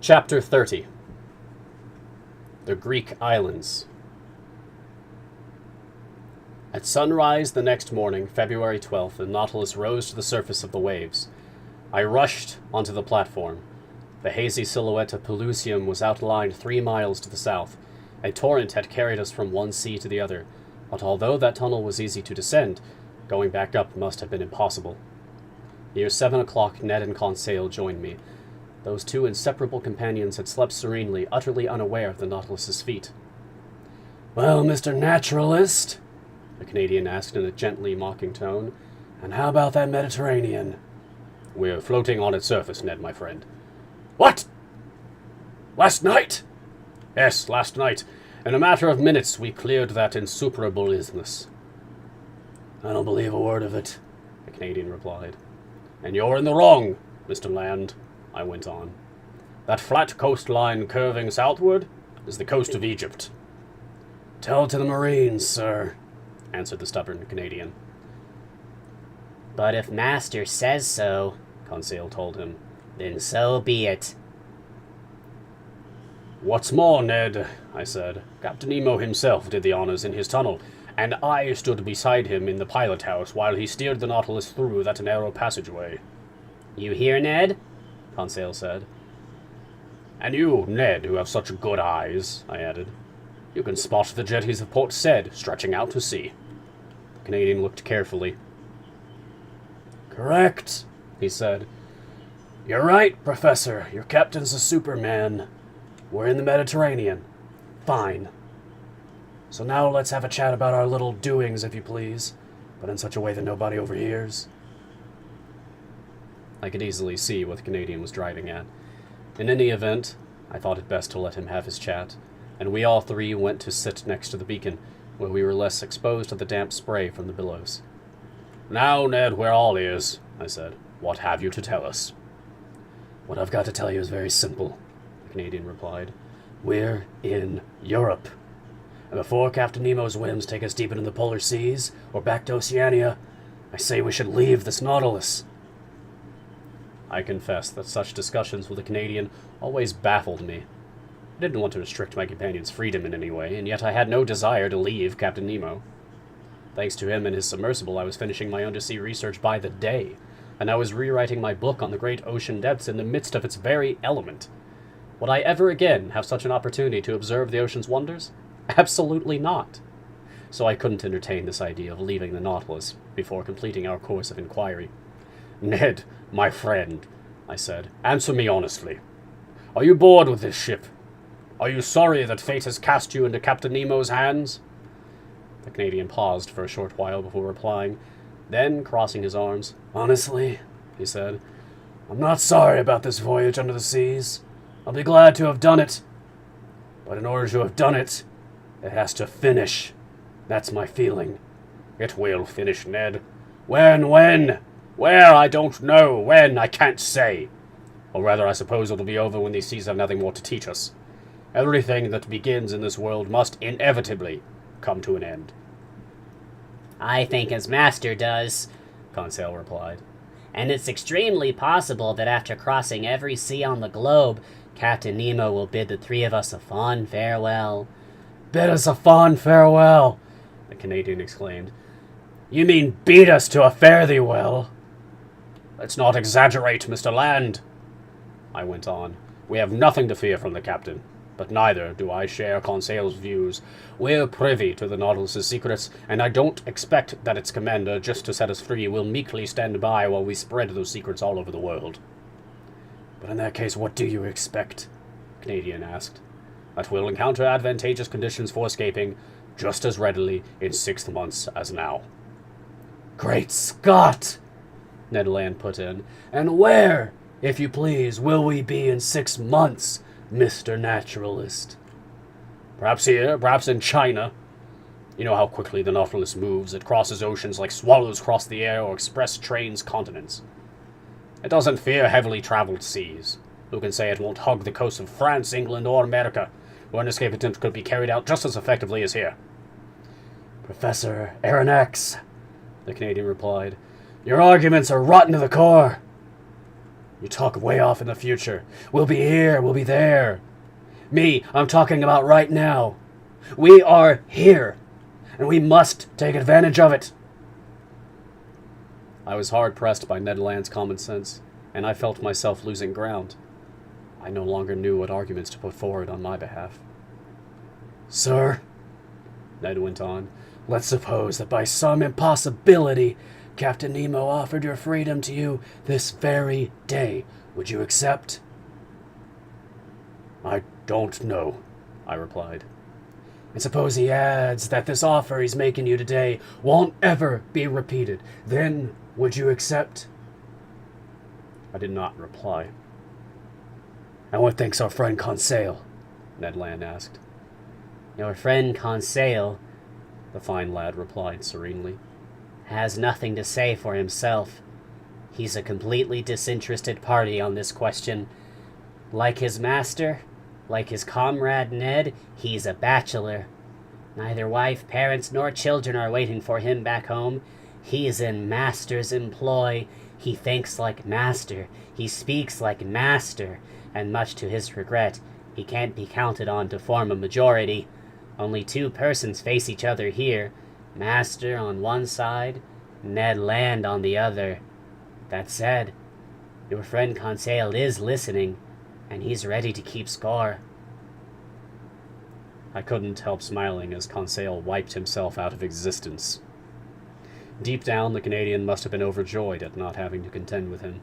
Chapter 30. The Greek Islands. At sunrise the next morning, February 12th, the Nautilus rose to the surface of the waves. I rushed onto the platform. The hazy silhouette of Pelusium was outlined 3 miles to the south. A torrent had carried us from one sea to the other, but although that tunnel was easy to descend, going back up must have been impossible. Near 7 o'clock, Ned and Conseil joined me. Those two inseparable companions had slept serenely, utterly unaware of the Nautilus's feat. "Well, Mr. Naturalist," the Canadian asked in a gently mocking tone, "and how about that Mediterranean?" "We're floating on its surface, Ned, my friend." "What? Last night?" "Yes, last night. In a matter of minutes, we cleared that insuperable isthmus." "I don't believe a word of it," the Canadian replied. "And you're in the wrong, Mr. Land," I went on. "That flat coastline curving southward is the coast of Egypt." "Tell it to the Marines, sir," answered the stubborn Canadian. "But if Master says so," Conseil told him, "then so be it." "What's more, Ned," I said, "Captain Nemo himself did the honors in his tunnel, and I stood beside him in the pilot house while he steered the Nautilus through that narrow passageway." "You hear, Ned?" Conseil said. "And you, Ned, who have such good eyes," I added. "You can spot the jetties of Port Said stretching out to sea." The Canadian looked carefully. "Correct," he said. "You're right, Professor. Your captain's a superman. We're in the Mediterranean. Fine. So now let's have a chat about our little doings, if you please, but in such a way that nobody overhears." I could easily see what the Canadian was driving at. In any event, I thought it best to let him have his chat, and we all three went to sit next to the beacon, where we were less exposed to the damp spray from the billows. "Now, Ned, we're all ears," I said. "What have you to tell us?" "What I've got to tell you is very simple," the Canadian replied. "We're in Europe. And before Captain Nemo's whims take us deep into the polar seas, or back to Oceania, I say we should leave this Nautilus." I confess that such discussions with the Canadian always baffled me. I didn't want to restrict my companion's freedom in any way, and yet I had no desire to leave Captain Nemo. Thanks to him and his submersible, I was finishing my undersea research by the day, and I was rewriting my book on the great ocean depths in the midst of its very element. Would I ever again have such an opportunity to observe the ocean's wonders? Absolutely not. So I couldn't entertain this idea of leaving the Nautilus before completing our course of inquiry. "Ned, my friend," I said, "answer me honestly. Are you bored with this ship? Are you sorry that fate has cast you into Captain Nemo's hands?" The Canadian paused for a short while before replying. Then, crossing his arms, "Honestly," he said, "I'm not sorry about this voyage under the seas. I'll be glad to have done it. But in order to have done it, it has to finish. That's my feeling." "It will finish, Ned." When? Where, I don't know. When, I can't say. Or rather, I suppose it'll be over when these seas have nothing more to teach us. Everything that begins in this world must inevitably come to an end." "I think as Master does," Conseil replied. "And it's extremely possible that after crossing every sea on the globe, Captain Nemo will bid the 3 of us a fond farewell." "Bid us a fond farewell," the Canadian exclaimed. "You mean beat us to a fare-thee-well?" "Let's not exaggerate, Mr. Land," I went on. "We have nothing to fear from the captain, but neither do I share Conseil's views. We're privy to the Nautilus's secrets, and I don't expect that its commander, just to set us free, will meekly stand by while we spread those secrets all over the world." "But in that case, what do you expect?" the Canadian asked. "That we'll encounter advantageous conditions for escaping just as readily in 6 months as now." "Great Scott!" Ned Land put in. "And where, if you please, will we be in 6 months, Mr. Naturalist?" "Perhaps here, perhaps in China. You know how quickly the Nautilus moves. It crosses oceans like swallows cross the air or express trains continents. It doesn't fear heavily traveled seas. Who can say it won't hug the coasts of France, England, or America, where an escape attempt could be carried out just as effectively as here?" "Professor Aronnax," the Canadian replied, "your arguments are rotten to the core." You talk way off in the future. We'll be here, we'll be there. Me, I'm talking about right now. We are here, and we must take advantage of it. I was hard-pressed by Ned Land's common sense, and I felt myself losing ground. I no longer knew what arguments to put forward on my behalf. Sir, Ned went on, let's suppose that by some impossibility Captain Nemo offered your freedom to you this very day. Would you accept? I don't know, I replied. And suppose he adds that this offer he's making you today won't ever be repeated. Then would you accept? I did not reply. And what thinks our friend Conseil? Ned Land asked. Your friend Conseil, the fine lad replied serenely, has nothing to say for himself. He's a completely disinterested party on this question. Like his master, like his comrade Ned, he's a bachelor. Neither wife, parents, nor children are waiting for him back home. He's in master's employ. He thinks like master. He speaks like master. And much to his regret, he can't be counted on to form a majority. Only two persons face each other here. Master on one side, Ned Land on the other. That said, your friend Conseil is listening, and he's ready to keep score. I couldn't help smiling as Conseil wiped himself out of existence. Deep down, the Canadian must have been overjoyed at not having to contend with him.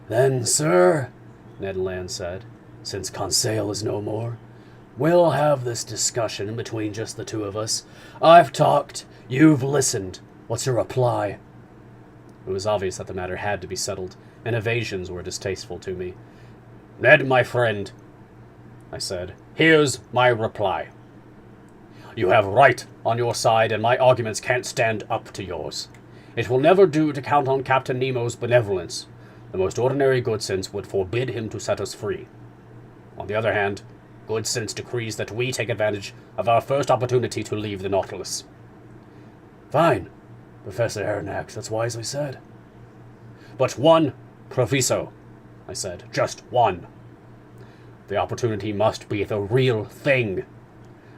Then, sir, Ned Land said, since Conseil is no more, we'll have this discussion between just the two of us. I've talked, you've listened. What's your reply? It was obvious that the matter had to be settled, and evasions were distasteful to me. Ned, my friend, I said, here's my reply. You have right on your side, and my arguments can't stand up to yours. It will never do to count on Captain Nemo's benevolence. The most ordinary good sense would forbid him to set us free. On the other hand, good sense decrees that we take advantage of our first opportunity to leave the Nautilus. Fine, Professor Aronnax, that's wisely said. But one proviso, I said, just one. The opportunity must be the real thing.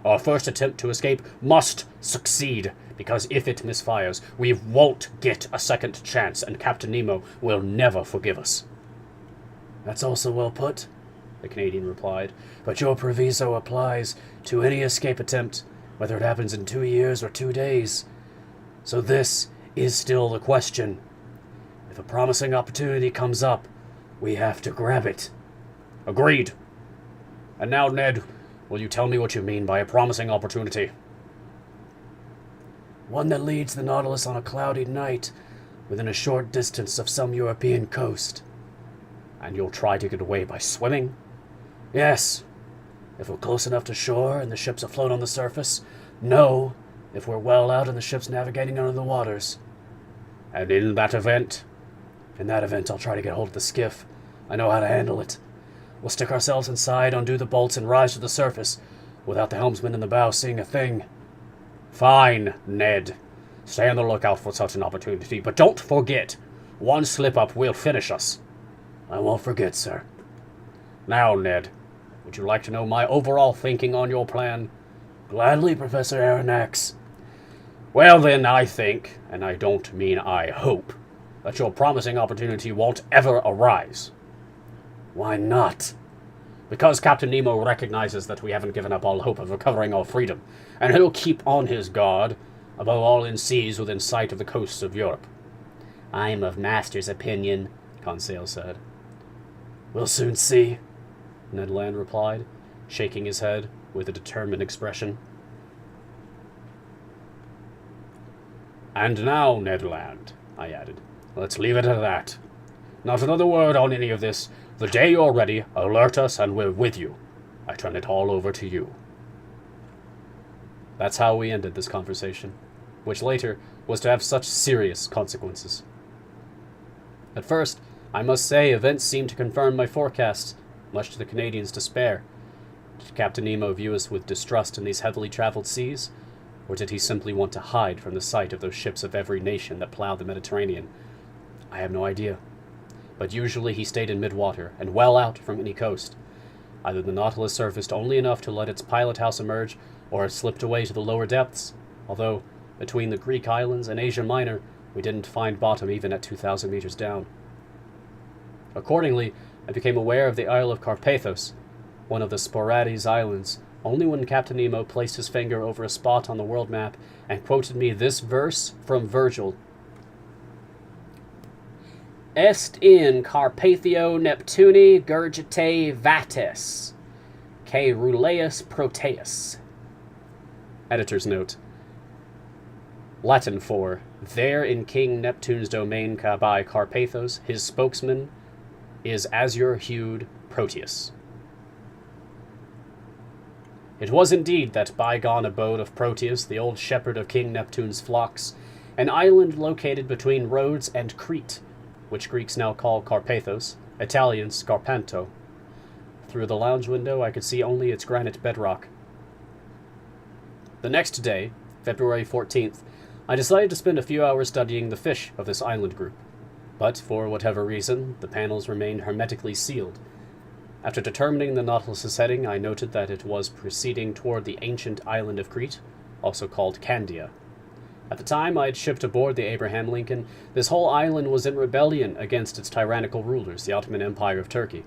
Our first attempt to escape must succeed, because if it misfires, we won't get a second chance, and Captain Nemo will never forgive us. That's also well put, the Canadian replied, but your proviso applies to any escape attempt, whether it happens in 2 years or 2 days. So this is still the question. If a promising opportunity comes up, we have to grab it. Agreed. And now, Ned, will you tell me what you mean by a promising opportunity? One that leads the Nautilus on a cloudy night, within a short distance of some European coast. And you'll try to get away by swimming? Yes, if we're close enough to shore and the ship's afloat on the surface. No, if we're well out and the ship's navigating under the waters. And in that event? In that event, I'll try to get hold of the skiff. I know how to handle it. We'll stick ourselves inside, undo the bolts, and rise to the surface, without the helmsman in the bow seeing a thing. Fine, Ned. Stay on the lookout for such an opportunity, but don't forget, one slip-up will finish us. I won't forget, sir. Now, Ned, would you like to know my overall thinking on your plan? Gladly, Professor Aronnax. Well then, I think, and I don't mean I hope, that your promising opportunity won't ever arise. Why not? Because Captain Nemo recognizes that we haven't given up all hope of recovering our freedom, and he'll keep on his guard, above all in seas within sight of the coasts of Europe. I'm of Master's opinion, Conseil said. We'll soon see, Ned Land replied, shaking his head with a determined expression. And now, Ned Land, I added, let's leave it at that. Not another word on any of this. The day you're ready, alert us and we're with you. I turn it all over to you. That's how we ended this conversation, which later was to have such serious consequences. At first, I must say, events seemed to confirm my forecasts, much to the Canadians' despair. Did Captain Nemo view us with distrust in these heavily traveled seas? Or did he simply want to hide from the sight of those ships of every nation that plowed the Mediterranean? I have no idea. but usually he stayed in midwater and well out from any coast. Either the Nautilus surfaced only enough to let its pilot house emerge, or it slipped away to the lower depths, although between the Greek islands and Asia Minor, we didn't find bottom even at 2,000 meters down. Accordingly, I became aware of the Isle of Carpathos, one of the Sporades Islands, only when Captain Nemo placed his finger over a spot on the world map and quoted me this verse from Virgil. Est in Carpathio Neptuni gurgite vates, que ruleus proteus. Editor's note. Latin for, there in King Neptune's domain by Carpathos, his spokesman is azure-hued Proteus. It was indeed that bygone abode of Proteus, the old shepherd of King Neptune's flocks, an island located between Rhodes and Crete, which Greeks now call Carpathos, Italians Scarpanto. Through the lounge window I could see only its granite bedrock. The next day, February 14th, I decided to spend a few hours studying the fish of this island group. But, for whatever reason, the panels remained hermetically sealed. After determining the Nautilus's heading, I noted that it was proceeding toward the ancient island of Crete, also called Candia. At the time I had shipped aboard the Abraham Lincoln, this whole island was in rebellion against its tyrannical rulers, the Ottoman Empire of Turkey.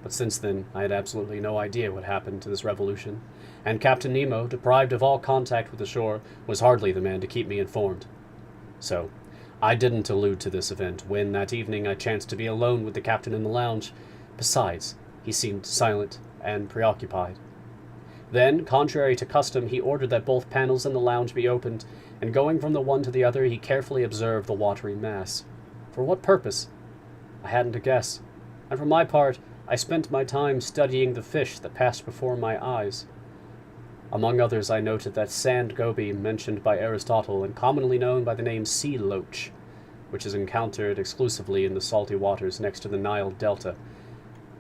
But since then, I had absolutely no idea what happened to this revolution, and Captain Nemo, deprived of all contact with the shore, was hardly the man to keep me informed. So, I didn't allude to this event when, that evening, I chanced to be alone with the captain in the lounge. Besides, he seemed silent and preoccupied. Then, contrary to custom, he ordered that both panels in the lounge be opened, and going from the one to the other, he carefully observed the watery mass. For what purpose? I hadn't a guess, and for my part, I spent my time studying the fish that passed before my eyes. Among others, I noted that sand goby mentioned by Aristotle and commonly known by the name sea loach, which is encountered exclusively in the salty waters next to the Nile Delta.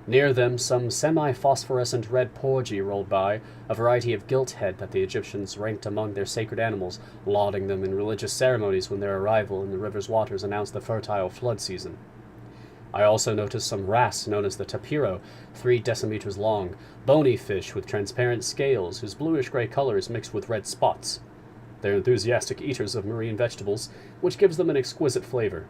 Near them, some semi-phosphorescent red porgy rolled by, a variety of gilt-head that the Egyptians ranked among their sacred animals, lauding them in religious ceremonies when their arrival in the river's waters announced the fertile flood season. I also noticed some wrasse known as the tapiro, 3 decimeters long, bony fish with transparent scales whose bluish-gray color is mixed with red spots. They're enthusiastic eaters of marine vegetables, which gives them an exquisite flavor.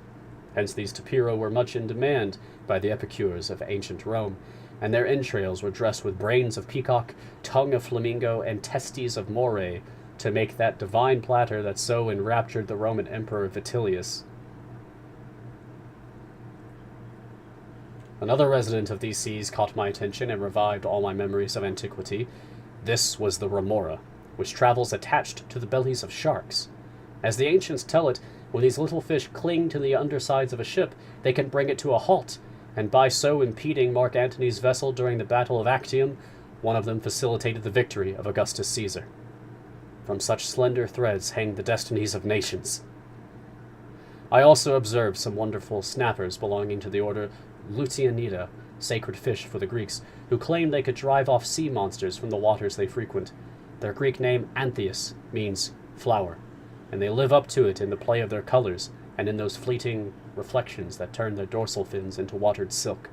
Hence these tapiro were much in demand by the epicures of ancient Rome, and their entrails were dressed with brains of peacock, tongue of flamingo, and testes of moray, to make that divine platter that so enraptured the Roman Emperor Vitellius. Another resident of these seas caught my attention and revived all my memories of antiquity. This was the remora, which travels attached to the bellies of sharks. As the ancients tell it, when these little fish cling to the undersides of a ship, they can bring it to a halt, and by so impeding Mark Antony's vessel during the Battle of Actium, one of them facilitated the victory of Augustus Caesar. From such slender threads hang the destinies of nations. I also observed some wonderful snappers belonging to the order Lutianida, sacred fish for the Greeks, who claimed they could drive off sea monsters from the waters they frequent. Their Greek name, Anthias, means flower, and they live up to it in the play of their colors and in those fleeting reflections that turn their dorsal fins into watered silk.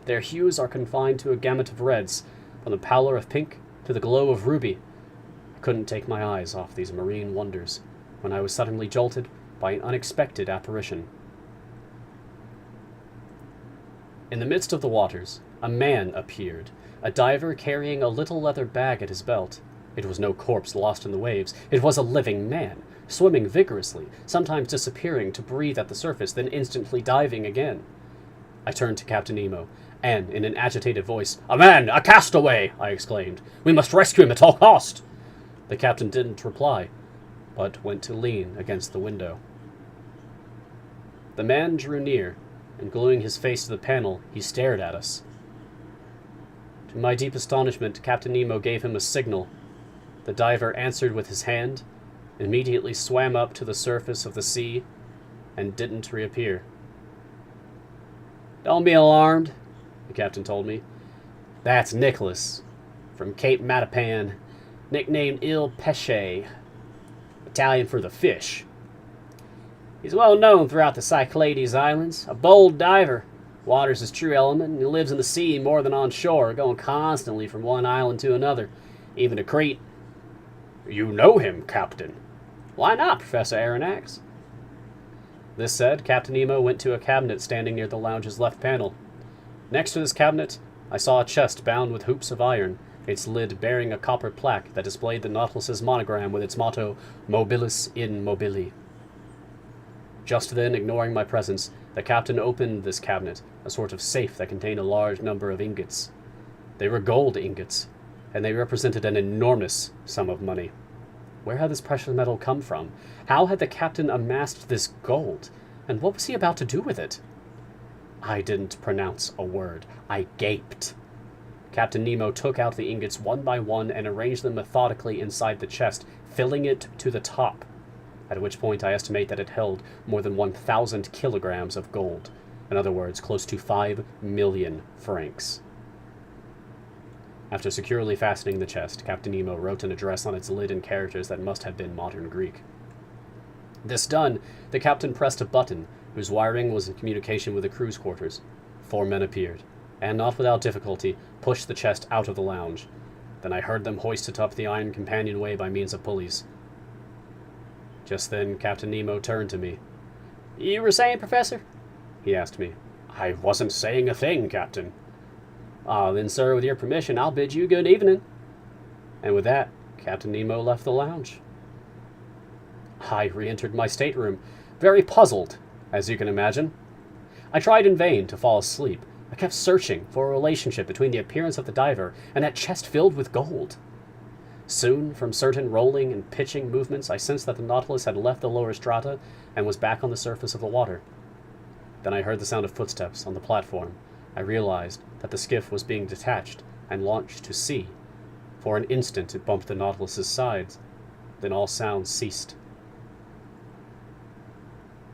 Their hues are confined to a gamut of reds, from the pallor of pink to the glow of ruby. I couldn't take my eyes off these marine wonders when I was suddenly jolted by an unexpected apparition. In the midst of the waters, a man appeared, a diver carrying a little leather bag at his belt. It was no corpse lost in the waves. It was a living man, swimming vigorously, sometimes disappearing to breathe at the surface, then instantly diving again. I turned to Captain Nemo, and, in an agitated voice, "A man! A castaway!" I exclaimed. "We must rescue him at all cost!" The captain didn't reply, but went to lean against the window. The man drew near, and gluing his face to the panel, he stared at us. To my deep astonishment, Captain Nemo gave him a signal. The diver answered with his hand, immediately swam up to the surface of the sea, and didn't reappear. "Don't be alarmed," the captain told me. "That's Nicholas, from Cape Matapan, nicknamed Il Pesce, Italian for the fish. He's well known throughout the Cyclades Islands, a bold diver, Water's his true element, and he lives in the sea more than on shore, going constantly from one island to another, even to Crete. You know him, Captain. Why not, Professor Aronnax? This said, Captain Nemo went to a cabinet standing near the lounge's left panel. Next to this cabinet, I saw a chest bound with hoops of iron, its lid bearing a copper plaque that displayed the Nautilus's monogram with its motto, Mobilis in Mobili. Just then, ignoring my presence, the captain opened this cabinet, a sort of safe that contained a large number of ingots. They were gold ingots, and they represented an enormous sum of money. Where had this precious metal come from? How had the captain amassed this gold? And what was he about to do with it? I didn't pronounce a word. I gaped. Captain Nemo took out the ingots one by one and arranged them methodically inside the chest, filling it to the top, at which point I estimate that it held more than 1,000 kilograms of gold. In other words, close to 5 million francs. After securely fastening the chest, Captain Nemo wrote an address on its lid in characters that must have been modern Greek. This done, the captain pressed a button, whose wiring was in communication with the crew's quarters. 4 men appeared, and not without difficulty, pushed the chest out of the lounge. Then I heard them hoist it up the iron companionway by means of pulleys. Just then, Captain Nemo turned to me. You were saying, Professor? He asked me. I wasn't saying a thing, Captain. Ah, then, sir, with your permission, I'll bid you good evening. And with that, Captain Nemo left the lounge. I re-entered my stateroom, very puzzled, as you can imagine. I tried in vain to fall asleep. I kept searching for a relationship between the appearance of the diver and that chest filled with gold. Soon, from certain rolling and pitching movements, I sensed that the Nautilus had left the lower strata and was back on the surface of the water. Then I heard the sound of footsteps on the platform. I realized that the skiff was being detached and launched to sea. For an instant it bumped the Nautilus's sides. Then all sounds ceased.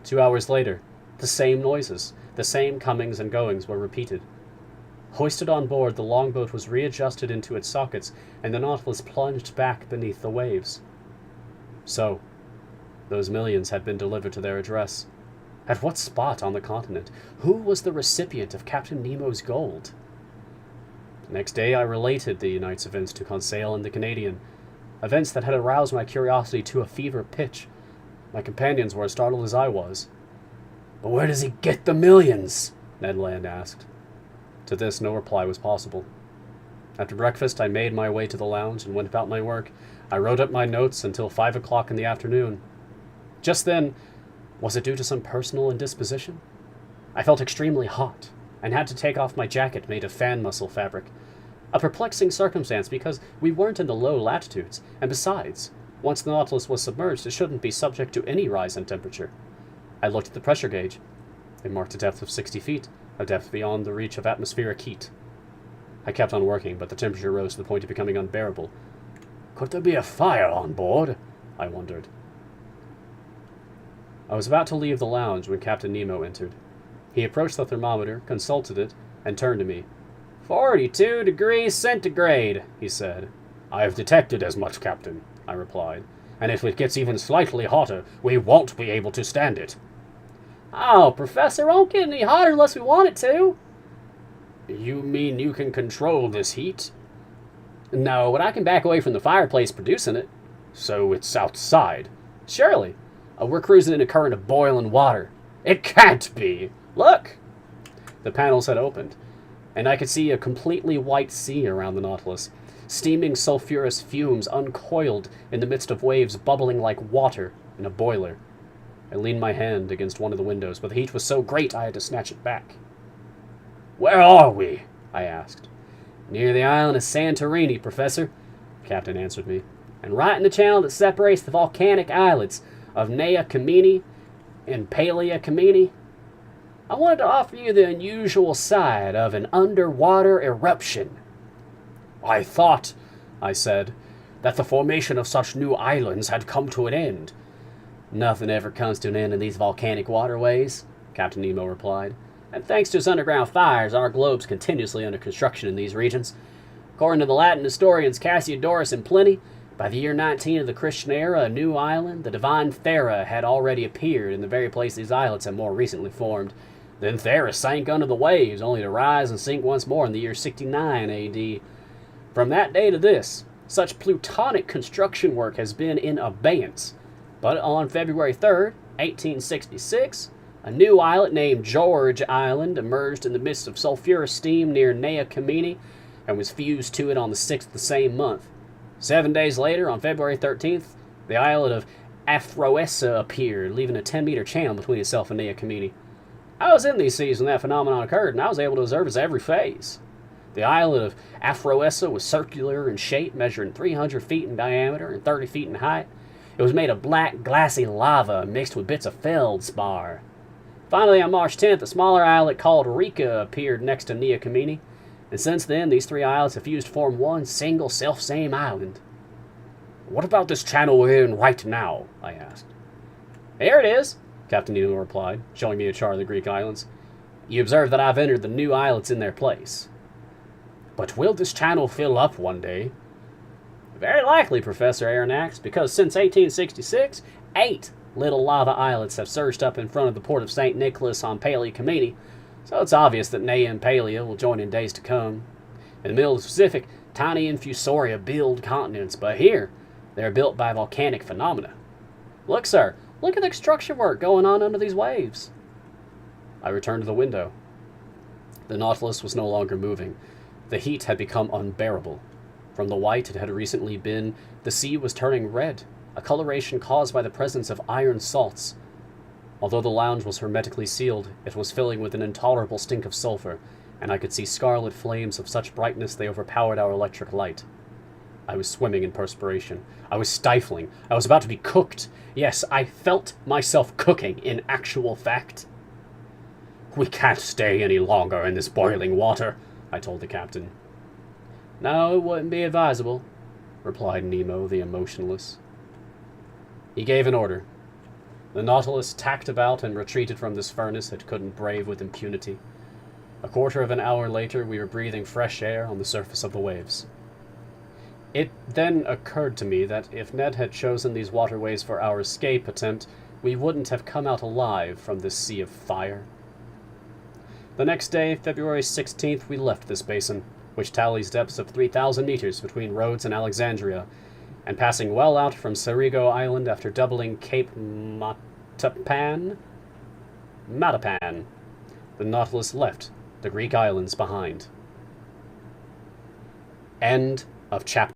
2 hours later, the same noises, the same comings and goings were repeated. Hoisted on board, the longboat was readjusted into its sockets, and the Nautilus plunged back beneath the waves. So, those millions had been delivered to their address. At what spot on the continent? Who was the recipient of Captain Nemo's gold? Next day I related the night's events to Conseil and the Canadian, events that had aroused my curiosity to a fever pitch. My companions were as startled as I was. But where does he get the millions? Ned Land asked. To this no reply was possible. After breakfast I made my way to the lounge and went about my work. I wrote up my notes until 5 o'clock in the afternoon. Just then, was it due to some personal indisposition? I felt extremely hot, and had to take off my jacket made of fan muscle fabric. A perplexing circumstance because we weren't in the low latitudes, and besides, once the Nautilus was submerged, it shouldn't be subject to any rise in temperature. I looked at the pressure gauge. It marked a depth of 60 feet, a depth beyond the reach of atmospheric heat. I kept on working, but the temperature rose to the point of becoming unbearable. Could there be a fire on board? I wondered. I was about to leave the lounge when Captain Nemo entered. He approached the thermometer, consulted it, and turned to me. 42 degrees centigrade, he said. I have detected as much, Captain, I replied. And if it gets even slightly hotter, we won't be able to stand it. Oh, Professor, it won't get any hotter unless we want it to. You mean you can control this heat? No, but I can back away from the fireplace producing it. So it's outside? Surely. We're cruising in a current of boiling water. It can't be! Look! The panels had opened, and I could see a completely white sea around the Nautilus. Steaming sulfurous fumes uncoiled in the midst of waves bubbling like water in a boiler. I leaned my hand against one of the windows, but the heat was so great I had to snatch it back. Where are we? I asked. Near the island of Santorini, Professor, the captain answered me. And right in the channel that separates the volcanic islets of Nea Kameni and Palea Kameni. I wanted to offer you the unusual side of an underwater eruption. I thought, I said, that the formation of such new islands had come to an end. Nothing ever comes to an end in these volcanic waterways, Captain Nemo replied. And thanks to its underground fires, our globe's continuously under construction in these regions. According to the Latin historians Cassiodorus and Pliny, by the year 19 of the Christian era, a new island, the divine Thera, had already appeared in the very place these islets had more recently formed. Then Theris sank under the waves, only to rise and sink once more in the year 69 AD. From that day to this, such plutonic construction work has been in abeyance. But on February 3rd, 1866, a new islet named George Island emerged in the midst of sulfurous steam near Nea Kameni and was fused to it on the 6th of the same month. 7 days later, on February 13th, the islet of Aphroessa appeared, leaving a 10-meter channel between itself and Nea Kameni. I was in these seas when that phenomenon occurred, and I was able to observe its every phase. The islet of Aphroessa was circular in shape, measuring 300 feet in diameter and 30 feet in height. It was made of black, glassy lava mixed with bits of feldspar. Finally, on March 10th, a smaller islet called Rika appeared next to Nea Kameni, and since then, these three islets have fused to form one single self-same island. "What about this channel we're in right now?" I asked. "Here it is," Captain Nemo replied, showing me a chart of the Greek islands. "You observe that I've entered the new islets in their place." "But will this channel fill up one day?" "Very likely, Professor Aronnax, because since 1866, 8 little lava islets have surged up in front of the port of St. Nicholas on Palea Kameni, so it's obvious that Nea and Palea will join in days to come. In the middle of the Pacific, tiny infusoria build continents, but here, they're built by volcanic phenomena. Look, sir, look at the construction work going on under these waves." I returned to the window. The Nautilus was no longer moving. The heat had become unbearable. From the white it had recently been, the sea was turning red, a coloration caused by the presence of iron salts. Although the lounge was hermetically sealed, it was filling with an intolerable stink of sulfur, and I could see scarlet flames of such brightness they overpowered our electric light. I was swimming in perspiration. I was stifling. I was about to be cooked. Yes, I felt myself cooking in actual fact. "We can't stay any longer in this boiling water," I told the captain. "No, it wouldn't be advisable," replied Nemo the emotionless. He gave an order. The Nautilus tacked about and retreated from this furnace it couldn't brave with impunity. A quarter of an hour later, we were breathing fresh air on the surface of the waves. It then occurred to me that if Ned had chosen these waterways for our escape attempt, we wouldn't have come out alive from this sea of fire. The next day, February 16th, we left this basin, which tallies depths of 3,000 meters between Rhodes and Alexandria, and passing well out from Cerigo Island after doubling Cape Matapan, the Nautilus left the Greek islands behind. End of chapter.